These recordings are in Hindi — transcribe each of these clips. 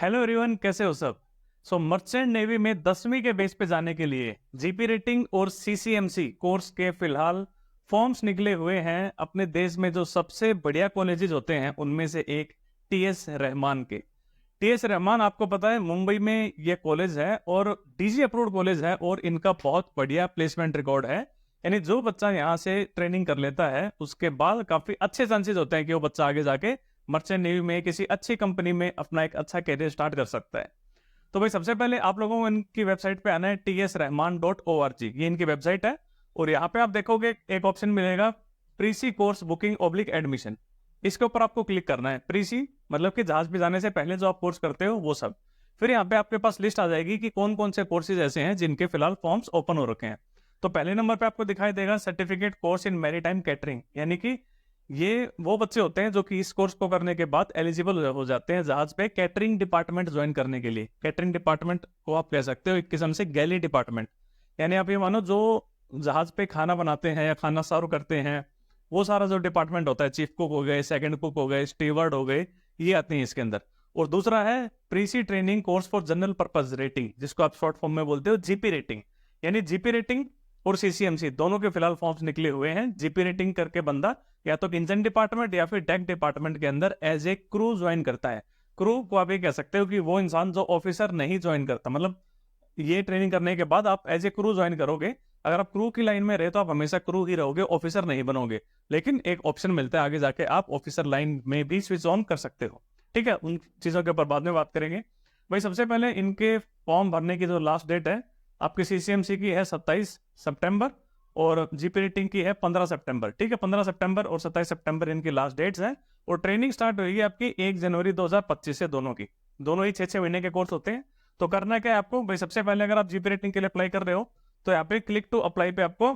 हेलो एवरीवन, कैसे हो सब। मर्चेंट नेवी में 10वीं के बेस पे जाने के लिए जीपी रेटिंग और सीसीएमसी कोर्स के फिलहाल फॉर्म्स निकले हुए हैं। अपने देश में जो सबसे बढ़िया कॉलेजेस होते हैं उनमें से एक टीएस रहमान के। टीएस रहमान आपको पता है मुंबई में ये कॉलेज है और डीजी अप्रूव्ड कॉलेज है और इनका बहुत बढ़िया प्लेसमेंट रिकॉर्ड है। यानी जो बच्चा यहाँ से ट्रेनिंग कर लेता है उसके बाद काफी अच्छे चांसेस होते हैं कि वो बच्चा आगे जाके मर्चेंट नेवी में किसी अच्छी कंपनी में अपना एक अच्छा करियर स्टार्ट कर सकता है। तो भाई सबसे पहले आप लोगों को इनकी वेबसाइट पे आना है tsrahman.org, ये इनकी वेबसाइट है। और यहाँ पे आप देखोगे एक ऑप्शन मिलेगा प्रीसी कोर्स बुकिंग ऑब्लिक एडमिशन। इसके ऊपर आपको क्लिक करना है। प्रीसी मतलब कि जहाज पे जाने से पहले जो आप कोर्स करते हो वो सब। फिर यहाँ पे आपके पास लिस्ट आ जाएगी कि कौन कौन से कोर्सेज ऐसे हैं जिनके फिलहाल फॉर्म्स ओपन हो रखे हैं। तो पहले नंबर पे आपको दिखाई देगा certificate course in maritime catering, यानी कि ये वो बच्चे होते हैं जो कि इस कोर्स को करने के बाद एलिजिबल हो जाते हैं जहाज पे कैटरिंग डिपार्टमेंट ज्वाइन करने के लिए। कैटरिंग डिपार्टमेंट को आप कह सकते हो एक किस्म से गैली डिपार्टमेंट, यानी आप ये मानो जो जहाज पे खाना बनाते हैं या खाना सर्व करते हैं वो सारा जो डिपार्टमेंट होता है, चीफ कुक हो गए, सेकंड कुक हो गए, स्टीवर्ड हो गए, ये आते हैं इसके अंदर। और दूसरा है pre sea training course for general purpose rating, जिसको आप शॉर्ट फॉर्म में बोलते हो जीपी रेटिंग। यानी जीपी रेटिंग और सीसीएमसी दोनों के फिलहाल फॉर्म्स निकले हुए हैं। जीपी रेटिंग करके बंदा या तो इंजन डिपार्टमेंट या फिर डेक डिपार्टमेंट के अंदर एज ए क्रू ज्वाइन करता है। क्रू को आप ये कह सकते हो कि वो इंसान जो ऑफिसर नहीं ज्वाइन करता, मतलब ये ट्रेनिंग करने के बाद आप एज ए क्रू ज्वाइन करोगे। अगर आप क्रू की लाइन में रहे तो आप हमेशा क्रू ही रहोगे, ऑफिसर नहीं बनोगे। लेकिन एक ऑप्शन मिलता है आगे जाके आप ऑफिसर लाइन में भी स्विच ऑन कर सकते हो। ठीक है, उन चीजों के ऊपर बाद में बात करेंगे। भाई सबसे पहले इनके फॉर्म भरने की जो लास्ट डेट है आपकी सीसीएमसी की है 27 सितंबर और जीपी रेटिंग की है 15 सितंबर। ठीक है, 15 सितंबर और 27 सितंबर इनकी लास्ट डेट्स हैं। और ट्रेनिंग स्टार्ट होगी आपकी 1 जनवरी 2025 से। दोनों ही 6-6 महीने के कोर्स होते हैं। तो करना क्या है आपको भाई, सबसे पहले अगर आप जीपी रेटिंग के लिए अप्लाई कर रहे हो तो यहाँ पे क्लिक टू अप्लाई पे आपको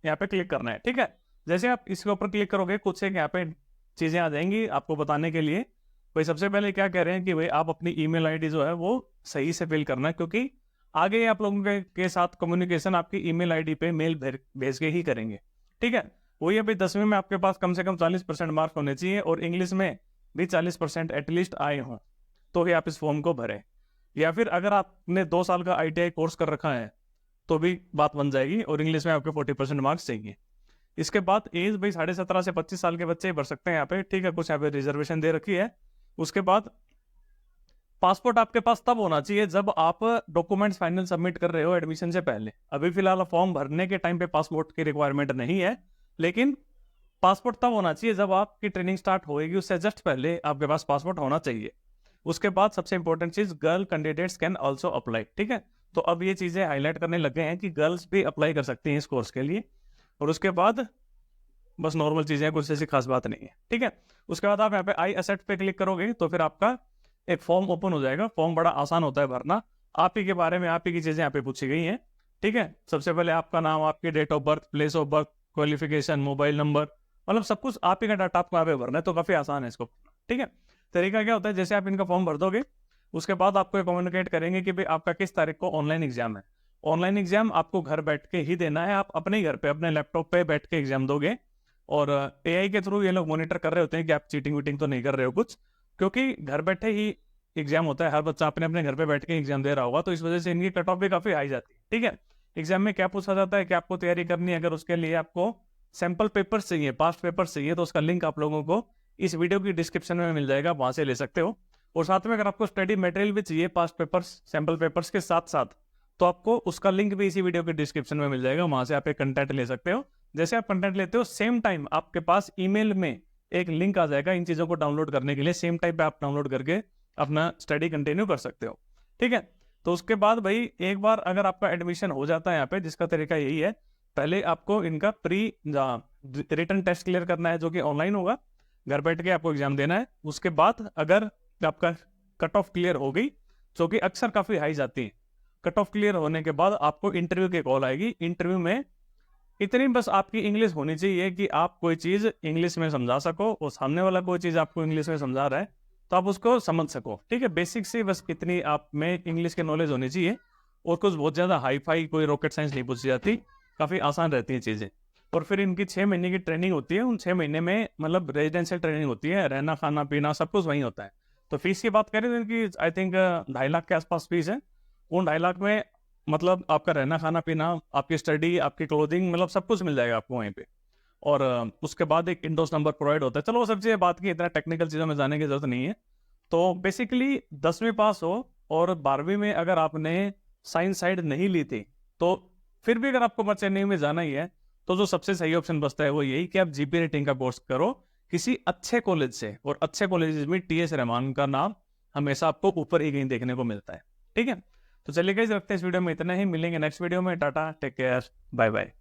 यहाँ पे क्लिक करना है। ठीक है, जैसे आप इसके ऊपर क्लिक करोगे कुछ एक यहाँ पे चीजें आ जाएंगी आपको बताने के लिए। भाई सबसे पहले क्या कह रहे हैं कि भाई आप अपनी ईमेल आईडी जो है वो सही से फिल करना है, क्योंकि आगे आप लोगों के साथ कम्युनिकेशन आपकी ईमेल आईडी पे मेल भेज के ही करेंगे। ठीक है, वही अभी 10वीं में आपके पास कम से कम 40% मार्क्स होने चाहिए और इंग्लिश में भी 40% एटलीस्ट आए हों तो ही आप इस फॉर्म को भरें। या फिर अगर आपने 2 साल का आईटीआई कोर्स कर रखा है तो भी बात बन जाएगी और इंग्लिश में आपके 40% मार्क्स चाहिए। इसके बाद एज भाई 17.5 से 25 साल के बच्चे ही भर सकते हैं यहाँ पे। ठीक है, कुछ यहाँ पे रिजर्वेशन दे रखी है। उसके बाद पासपोर्ट आपके पास तब होना चाहिए जब आप डॉक्यूमेंट्स फाइनल सबमिट कर रहे हो एडमिशन से पहले। अभी फिलहाल फॉर्म भरने के टाइम पे पासपोर्ट की रिक्वायरमेंट नहीं है, लेकिन पासपोर्ट तब होना चाहिए जब आपकी ट्रेनिंग स्टार्ट होएगी, उससे जस्ट पहले आपके पास पासपोर्ट होना चाहिए। उसके बाद सबसे इंपॉर्टेंट चीज, girl candidates can also apply. ठीक है, तो अब ये चीजें हाईलाइट करने लग गए हैं कि गर्ल्स भी अप्लाई कर सकती हैं इस कोर्स के लिए। और उसके बाद बस नॉर्मल चीजें, कुछ ऐसी खास बात नहीं है। ठीक है, उसके बाद आप यहाँ पे आई असेट पे क्लिक करोगे तो फिर आपका एक फॉर्म ओपन हो जाएगा। फॉर्म बड़ा आसान होता है भरना। आप ही के बारे में आप ही की चीजें यहाँ पे पूछी गई हैं। ठीक है, सबसे पहले आपका नाम, आपकी date of birth, place of birth, qualification, mobile number, मतलब सब कुछ आप ही का डाटा आपको यहाँ पे भरना है। तो काफी आसान है इसको। ठीक है, तरीका क्या होता है, जैसे आप इनका फॉर्म भर दोगे उसके बाद आपको कम्युनिकेट करेंगे कि भाई आपका किस तारीख को ऑनलाइन एग्जाम है। ऑनलाइन एग्जाम आपको घर बैठ के ही देना है। आप अपने घर पे अपने लैपटॉप पे बैठ के एग्जाम दोगे और एआई के थ्रू ये लोग मॉनिटर कर रहे होते हैं कि आप चीटिंग वीटिंग तो नहीं कर रहे हो कुछ, क्योंकि घर बैठे ही एग्जाम होता है। हर बच्चा अपने अपने घर पे बैठ के एग्जाम दे रहा होगा, तो इस वजह से इनकी कट ऑफ भी काफी हाई जाती है। ठीक है, एग्जाम में क्या पूछा जाता है, क्या आपको तैयारी करनी है, अगर उसके लिए आपको सैंपल पेपर्स चाहिए, पास्ट पेपर्स चाहिए, तो उसका लिंक आप लोगों को इस वीडियो की डिस्क्रिप्शन में मिल जाएगा, वहां से ले सकते हो। और साथ में अगर आपको स्टडी मटेरियल भी चाहिए पास्ट पेपर्स सैंपल पेपर्स के साथ साथ, तो आपको उसका लिंक भी इसी वीडियो के डिस्क्रिप्शन में मिल जाएगा, वहां से आप एक कंटेंट ले सकते हो। जैसे आप कंटेंट लेते हो सेम टाइम आपके पास ईमेल में एक लिंक आ जाएगा इन चीजों को डाउनलोड करने के लिए। सेम टाइम पे आप डाउनलोड करके अपना स्टडी कंटिन्यू कर सकते हो। ठीक है, तो उसके बाद भाई एक बार अगर आपका एडमिशन हो जाता है यहाँ पे, जिसका तरीका यही है, पहले आपको इनका प्री रिटन टेस्ट क्लियर करना है जो कि ऑनलाइन होगा, घर बैठ के आपको एग्जाम देना है। उसके बाद अगर आपका कट ऑफ क्लियर हो गई, जो कि अक्सर काफी हाई जाती है, कट ऑफ क्लियर होने के बाद आपको इंटरव्यू की कॉल आएगी। इंटरव्यू में इतनी बस आपकी इंग्लिश होनी चाहिए कि आप कोई चीज इंग्लिश में समझा सको और सामने वाला कोई चीज आपको इंग्लिश में समझा रहा है तो आप उसको समझ सको। ठीक है, बेसिक से बस इतनी आप में इंग्लिश की नॉलेज होनी चाहिए और कुछ बहुत ज्यादा हाई फाई कोई रॉकेट साइंस नहीं पूछी जाती, काफी आसान रहती है चीजें। और फिर इनकी 6 महीने की ट्रेनिंग होती है। उन 6 महीने में मतलब रेजिडेंशियल ट्रेनिंग होती है, रहना खाना पीना सब कुछ वहीं होता है। तो फीस की बात करें तो इनकी आई थिंक 2.5 लाख के आसपास फीस है। उन 2.5 लाख में मतलब आपका रहना खाना पीना, आपकी स्टडी, आपकी क्लोथिंग, मतलब सब कुछ मिल जाएगा आपको वहीं पे। और उसके बाद एक इंडोस नंबर प्रोवाइड होता है। चलो वो सब चीज़ें बात की, इतना टेक्निकल चीज़ों में जाने की जरूरत नहीं है। तो बेसिकली 10वीं पास हो और 12वीं में अगर आपने साइंस साइड नहीं ली थी, तो फिर भी अगर आपको मर्चेंट नेवी में जाना ही है, तो जो सबसे सही ऑप्शन बचता है वो यही कि आप जीपी रेटिंग का कोर्स करो किसी अच्छे कॉलेज से। और अच्छे कॉलेज में टीएस रहमान का नाम हमेशा आपको ऊपर ही कहीं देखने को मिलता है। ठीक है, तो चलिए गाइस, रखते हैं इस वीडियो में इतना ही। मिलेंगे नेक्स्ट वीडियो में। Tata, take care, bye bye.